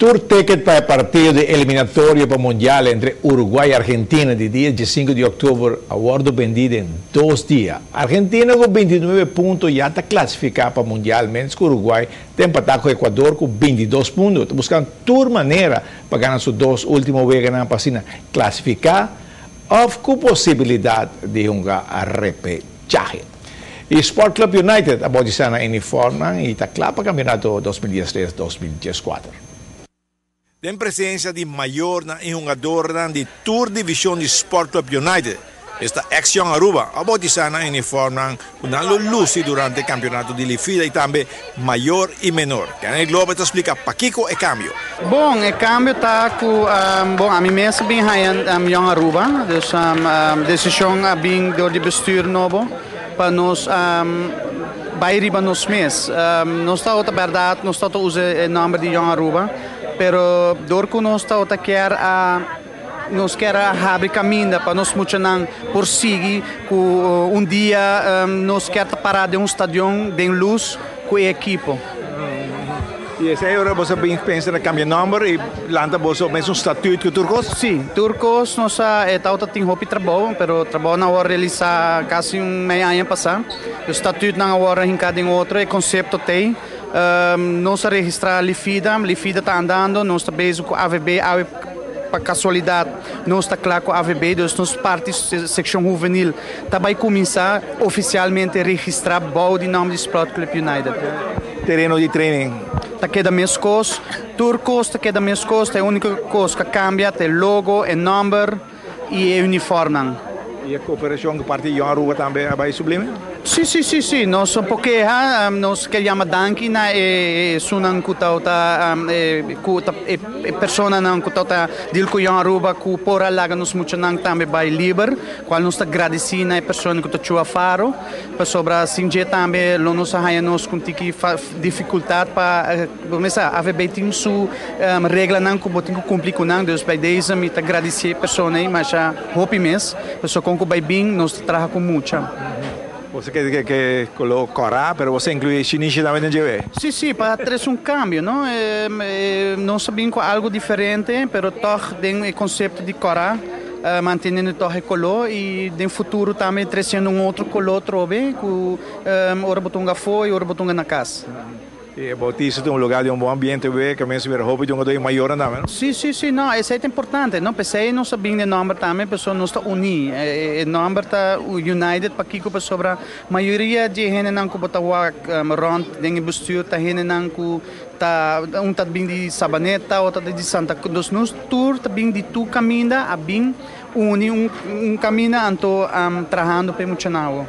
Tour ticket para el partido de eliminatorio para Mundial entre Uruguay y Argentina de día 15 de octubre, aguardo vendido en 2 días. Argentina con 29 puntos ya está clasificada para Mundial, menos que Uruguay está empatado con Ecuador con 22 puntos. Está buscando tour manera para ganar sus 2 últimos veces ganar para clasificar o con posibilidad de jugar a repechaje. Y Sport Club United a Bodisana uniforme y está claro para el campeonato 2013-2014. Den presença de maior jogador de Tour Division de Sport Club United. Esta Action Aruba, a botisana uniforme, una luce durante el campeonato de Lifida y también mayor y menor. Que en el globo te explica Paquico e cambio. Bom, o cambio está com, bom, a mim mesmo bem Young Aruba, dus decisão bem do bestuur novo para nós bairiba nos mês. Nós está outra verdade, nós está usar o nome de Young Aruba. Pero dorco nós está quer nós quer abrir caminho para nós muitos por seguir com dia nós quer parar de estádio de luz com a equipe. E esse aí você pensa em cambiar número e landa você mesmo estatuto que Turcos? Sim, Turcos nós está tem roupa trabalho, pero trabalho na hora realizar quase meia ano passar. O estatuto na hora em cada outro é conceito tem. Nós registrar Lifida está andando, nós está bem com a AVB, para casualidade, nós está claro com a AVB, nós parte secção juvenil, está vai começar oficialmente a registrar o de nome de Sport Club United. Terreno de treino? Está queda mesmo coisa, Turcos está queda mesmo coisa, é a única coisa que cambia, é o logo, é o número e o uniforme. E a cooperação com o partido Young Aruba também vai sublime? Sim, nós porque nós queremos danki na sunan kutauta persona nan kutauta dil ku Young Aruba ku pora laga nos muito nang também vai liber, qual nós agradeci na persona que tu chua faro, para sobra sinje também lo nos haya nos com tiki dificuldade para começar a ver bem su regra nan ku botin ku cumprir com nang, dus by deze me agradecer persona mas já hope mes, pessoa com ku by bem nós trabalha com muita. Você quer que coloque Corá, mas você inclui Shinichi também no GV? Sim, para trazer cambio, não? Nós sabemos algo diferente, mas toch tem o conceito de Corá, mantendo todo o color e no futuro também trazendo outro color, trobe, que ora botunga foi, ora botunga na casa. E Bautista tem lugar de bom ambiente, que mesmo ver roupa de dois maior não? Sim, não, isso é importante, não? Pensei não sabia o nome também, pessoal não está unido, o nome está United para que para sobre a maioria de gente não que bota rond, dengue bestuur, tá gente não que tá tá bem de Sabaneta, outra de Santa Cruz, nos tour tá bem de tu caminha, a bem caminho anto trabalhando para muito nao.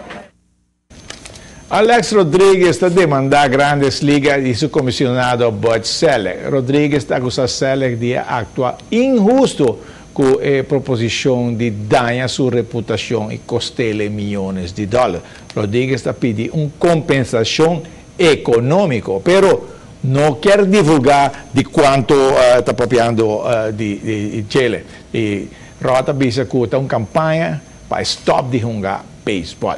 Alex Rodrigues está demandando Grandes Ligas y su comisionado Bud Selig. Rodrigues está acusando a Selig de actuar injusto con proposición de dañar su reputación y costarle millones de dólares. Rodrigues está pidiendo una compensación económica, pero no quiere divulgar de cuánto está papiando de Chile. Y Rota dice que está una campaña para stop de jugar béisbol.